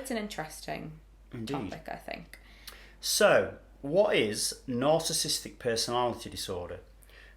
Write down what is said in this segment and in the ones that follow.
it's an interesting topic, I think. So, what is narcissistic personality disorder?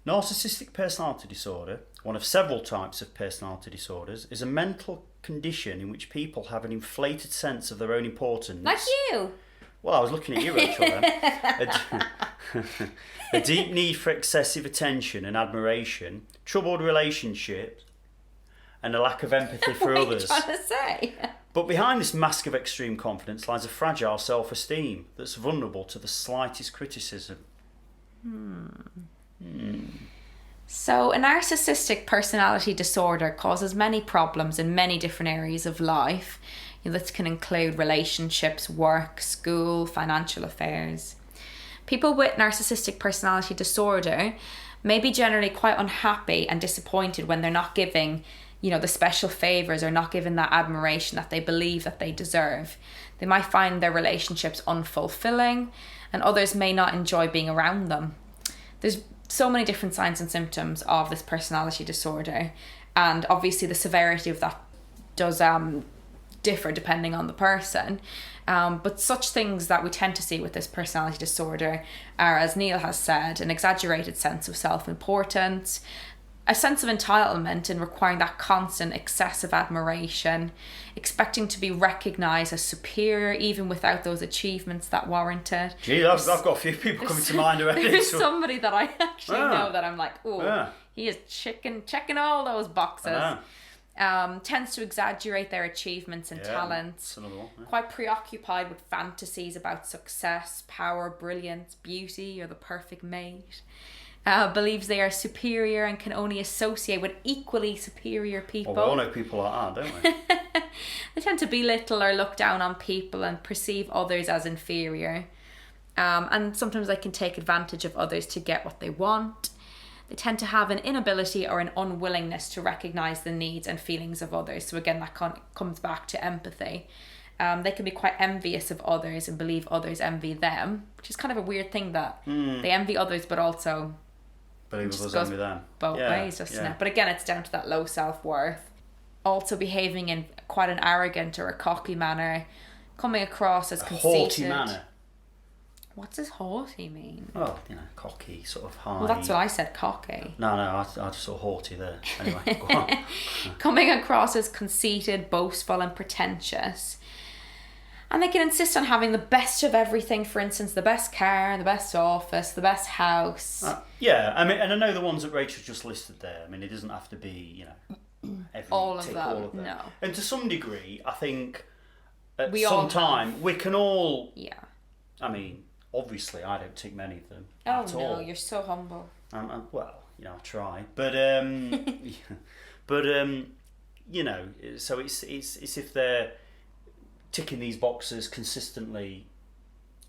Narcissistic personality disorder, one of several types of personality disorders, is a mental condition in which people have an inflated sense of their own importance. Like you. Well, I was looking at you, Rachel, then. A deep need for excessive attention and admiration, troubled relationships, and a lack of empathy for others. What are you trying to say? But behind this mask of extreme confidence lies a fragile self-esteem that's vulnerable to the slightest criticism. So, a narcissistic personality disorder causes many problems in many different areas of life. This can include relationships, work, school, financial affairs. People with narcissistic personality disorder may be generally quite unhappy and disappointed when they're not giving, the special favours or not given that admiration that they believe that they deserve. They might find their relationships unfulfilling, and others may not enjoy being around them. There's so many different signs and symptoms of this personality disorder, and obviously the severity of that does differ depending on the person. But such things that we tend to see with this personality disorder are, as Neil has said, an exaggerated sense of self-importance, a sense of entitlement and requiring that constant excessive admiration, expecting to be recognised as superior even without those achievements that warrant it. Gee, I've got a few people coming to mind already. There's somebody that I actually know that I'm like, he is checking all those boxes. Tends to exaggerate their achievements and talents. Quite preoccupied with fantasies about success, power, brilliance, beauty, or the perfect mate. Believes they are superior and can only associate with equally superior people. Well, we all know people like that, don't we? They tend to belittle or look down on people and perceive others as inferior. And sometimes they can take advantage of others to get what they want. They tend to have an inability or an unwillingness to recognise the needs and feelings of others. So again, that comes back to empathy. They can be quite envious of others and believe others envy them, which is kind of a weird thing that they envy others but also believe others envy them. Both ways, doesn't it? But again, it's down to that low self-worth. Also behaving in quite an arrogant or a cocky manner, coming across as conceited. Haughty manner. What does haughty mean? Well, cocky, sort of high. Well, that's what I said, cocky. No, I just saw haughty there. Anyway, go on. Coming across as conceited, boastful and pretentious. And they can insist on having the best of everything, for instance, the best car, the best office, the best house. And I know the ones that Rachel just listed there. I mean, it doesn't have to be, all of them. No. And to some degree, I think at some time we can all... Yeah. I mean, obviously, I don't take many of them at all. Oh, no, you're so humble. Well, I try. But, so it's if they're ticking these boxes consistently.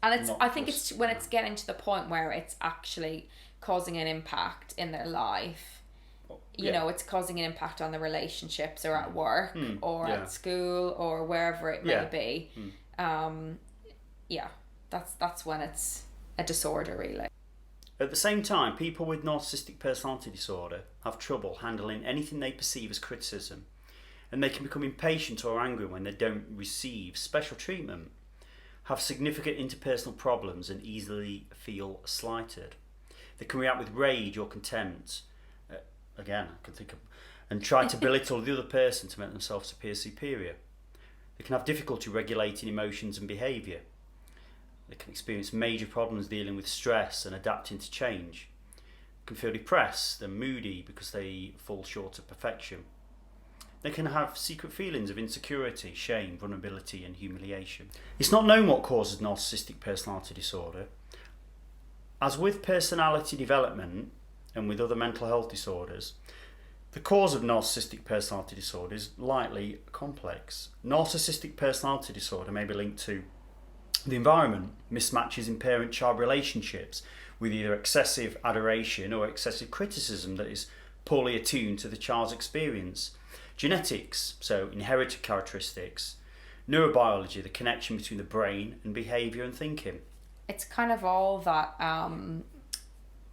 And I think it's when it's getting to the point where it's actually causing an impact in their life. It's causing an impact on the relationships or at work or at school or wherever it may be. That's when it's a disorder, really. At the same time, people with narcissistic personality disorder have trouble handling anything they perceive as criticism, and they can become impatient or angry when they don't receive special treatment, have significant interpersonal problems and easily feel slighted. They can react with rage or contempt, and try to belittle the other person to make themselves appear superior. They can have difficulty regulating emotions and behaviour. They can experience major problems dealing with stress and adapting to change. They can feel depressed and moody because they fall short of perfection. They can have secret feelings of insecurity, shame, vulnerability and humiliation. It's not known what causes narcissistic personality disorder. As with personality development and with other mental health disorders, the cause of narcissistic personality disorder is likely complex. Narcissistic personality disorder may be linked to the environment, mismatches in parent-child relationships with either excessive adoration or excessive criticism that is poorly attuned to the child's experience. Genetics, so inherited characteristics. Neurobiology, the connection between the brain and behaviour and thinking. It's kind of all that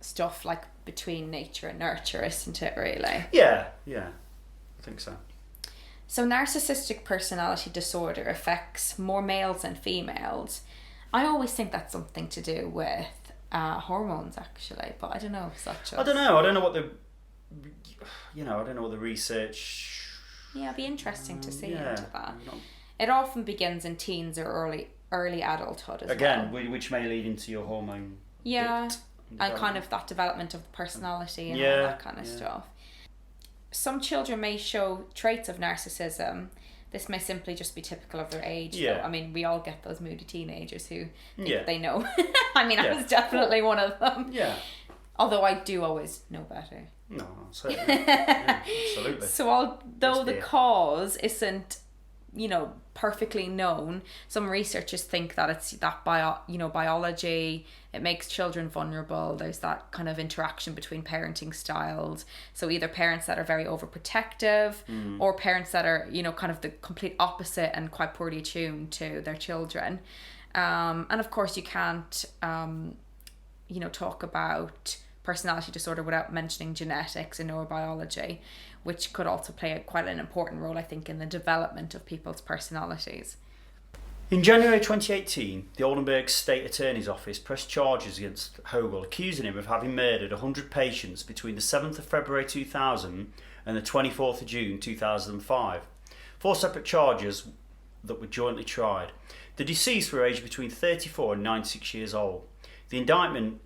stuff like between nature and nurture, isn't it, really? Yeah, I think so. So narcissistic personality disorder affects more males than females. I always think that's something to do with hormones, actually, but I don't know if that's just... I don't know. I don't know what the research... Yeah, it'd be interesting to see Yeah, into that. not- It often begins in teens or early adulthood as well. Again, which may lead into your hormone... Yeah, dip and development. kind of that development of the personality and all Yeah, that kind of stuff. Some children may show traits of narcissism. This may simply just be typical of their age. Yeah. Though. I mean, we all get those moody teenagers who think Yeah. they know. I mean, I Yeah. was definitely one of them. Yeah. Although I do always know better. No, certainly. Yeah, absolutely. So although Yes, the dear. cause isn't, perfectly known, some researchers think that it's that biology. It makes children vulnerable. There's that kind of interaction between parenting styles. So either parents that are very overprotective or parents that are, kind of the complete opposite and quite poorly attuned to their children. And of course you can't, talk about personality disorder without mentioning genetics and neurobiology, which could also play quite an important role, I think, in the development of people's personalities. In January 2018, the Oldenburg State Attorney's Office pressed charges against Hogel, accusing him of having murdered 100 patients between the 7th of February 2000 and the 24th of June 2005. 4 separate charges that were jointly tried. The deceased were aged between 34 and 96 years old. The indictment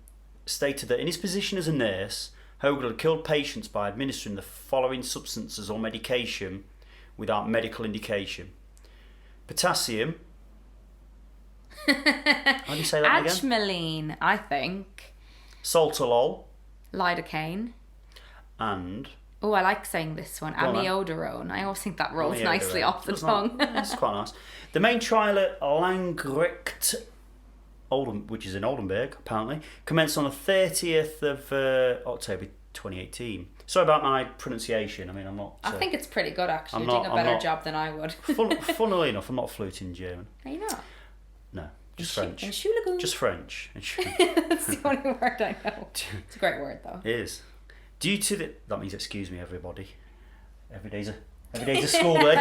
stated that in his position as a nurse, Hogel had killed patients by administering the following substances or medication without medical indication: potassium. How do you say that again? Adrenaline, I think. Saltolol Lidocaine. and Oh, I like saying this one. Go on, then. Amiodarone. I always think that rolls Amiodarone. nicely off the Doesn't tongue. it? It's quite nice. The main trial at Langricht, which is in Oldenburg, apparently, commenced on the 30th of October 2018. Sorry about my pronunciation. I mean, I'm not... I think it's pretty good, actually. I'm You're not- doing a I'm better not- job than I would. Funnily enough, I'm not fluent in German. Are you not? No, just French. Entschuldigung. Just French. That's the only word I know. It's a great word, though. It is. Due to the... That means excuse me, everybody. Every day's a school day.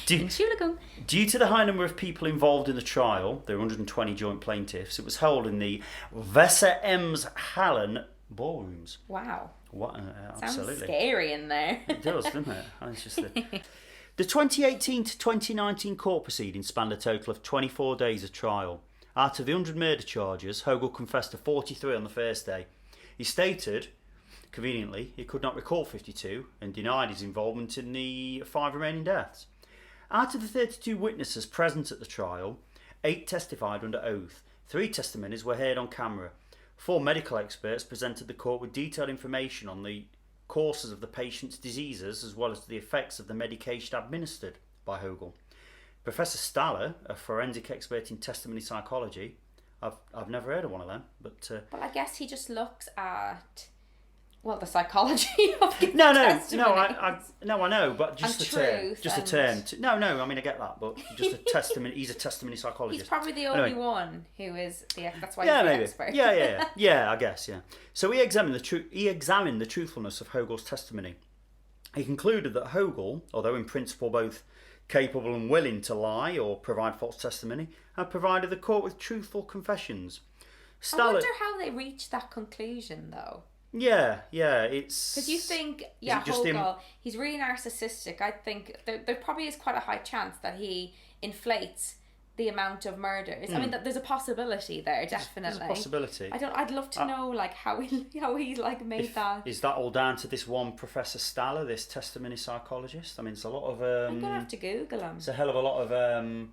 Entschuldigung. Due to the high number of people involved in the trial, there were 120 joint plaintiffs, it was held in the Weser Ems Hallen ballrooms. Wow. What? Sounds Absolutely. scary in there. It does, doesn't it? It's just the 2018 to 2019 court proceedings spanned a total of 24 days of trial. Out of the 100 murder charges, Hogel confessed to 43 on the first day. He stated, conveniently, he could not recall 52 and denied his involvement in the 5 remaining deaths. Out of the 32 witnesses present at the trial, 8 testified under oath. 3 testimonies were heard on camera. 4 medical experts presented the court with detailed information on the causes of the patient's diseases as well as the effects of the medication administered by Hogel. Professor Staller, a forensic expert in testimony psychology, I've never heard of one of them, but... Well, I guess he just looks at... Well, the psychology of giving No, testimony. I know, but just And a term, truth just a and- term. No, I mean I get that, but just a testimony. He's a testimony psychologist. He's probably the Anyway. only one who is the... That's why Yeah, he's the maybe. expert. Yeah, I guess, yeah. So he examined the truthfulness of Hogel's testimony. He concluded that Hogel, although in principle both capable and willing to lie or provide false testimony, had provided the court with truthful confessions. I wonder how they reached that conclusion, though. Yeah, it's... Because you think, it just him? Hogel, he's really narcissistic. I think there probably is quite a high chance that he inflates the amount of murders. I mean, there's a possibility there, definitely. There's a possibility. I'd love to know, like, how he like made that. Is that all down to this one Professor Staller, this testimony psychologist? I mean, it's a lot of... I'm gonna have to Google him. It's a hell of a lot of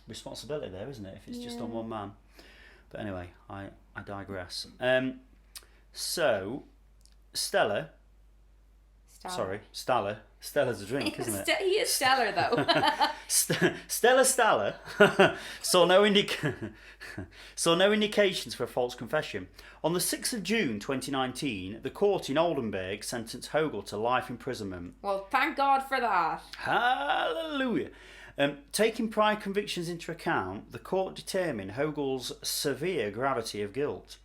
responsibility there, isn't it? If it's just on one man. But anyway, I digress. So, Staller. Stella's a drink, isn't it? He is stellar, though. Stella Staller saw no indications for a false confession. On the 6th of June 2019, the court in Oldenburg sentenced Hogel to life imprisonment. Well, thank God for that. Hallelujah. Taking prior convictions into account, the court determined Hogel's severe gravity of guilt.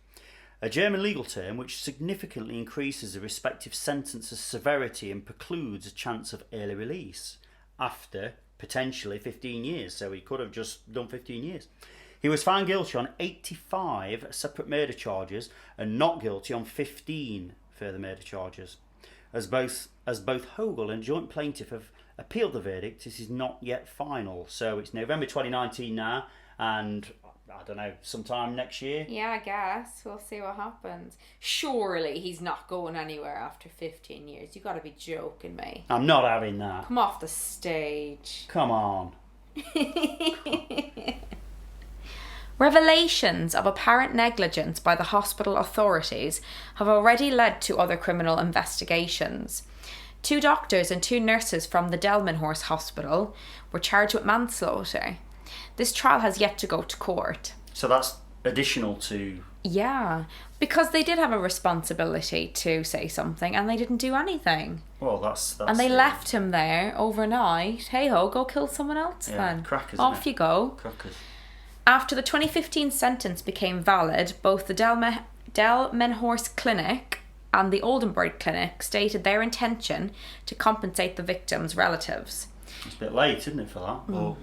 a German legal term which significantly increases the respective sentence's severity and precludes a chance of early release after potentially 15 years. So he could have just done 15 years. He was found guilty on 85 separate murder charges and not guilty on 15 further murder charges. As both Hogel and joint plaintiff have appealed the verdict, this is not yet final. So it's November 2019 now, and I don't know, sometime next year. Yeah, I guess. We'll see what happens. Surely he's not going anywhere after 15 years. You got to be joking me. I'm not having that. Come off the stage. Come on. Revelations of apparent negligence by the hospital authorities have already led to other criminal investigations. 2 doctors and 2 nurses from the Delmenhorst Hospital were charged with manslaughter. This trial has yet to go to court. So that's additional to... Yeah, because they did have a responsibility to say something and they didn't do anything. Well, that's and they left him there overnight. Hey ho, go kill someone else then. Crackers, off you go. Crackers. After the 2015 sentence became valid, both the Delmenhorst Clinic and the Oldenburg Clinic stated their intention to compensate the victims' relatives. It's a bit late, isn't it, for that? But...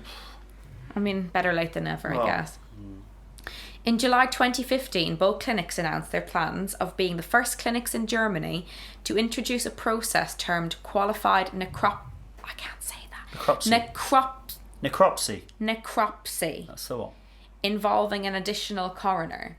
I mean, better late than never, I guess. In July 2015, both clinics announced their plans of being the first clinics in Germany to introduce a process termed qualified I can't say that. Necropsy. That's the one. Involving an additional coroner.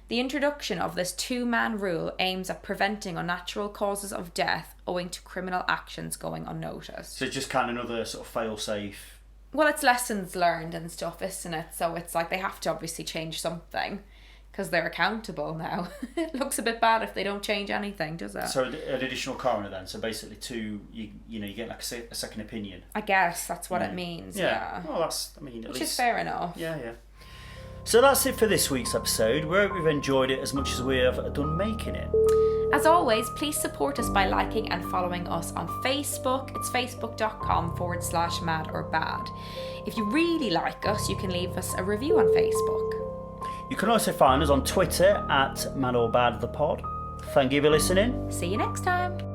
The introduction of this 2-man rule aims at preventing unnatural causes of death owing to criminal actions going unnoticed. So it's just kind of another sort of fail-safe... Well, it's lessons learned and stuff, isn't it? So it's like they have to obviously change something because they're accountable now. It looks a bit bad if they don't change anything, does it? So an additional coroner then. So basically you get like a second opinion. I guess that's what it means, yeah. Well, that's, I mean, at Which least... is fair enough. Yeah. So that's it for this week's episode. We hope you've enjoyed it as much as we have done making it. As always, please support us by liking and following us on Facebook. It's facebook.com/mad or bad. If you really like us, you can leave us a review on Facebook. You can also find us on Twitter at madorbadthepod. Thank you for listening. See you next time.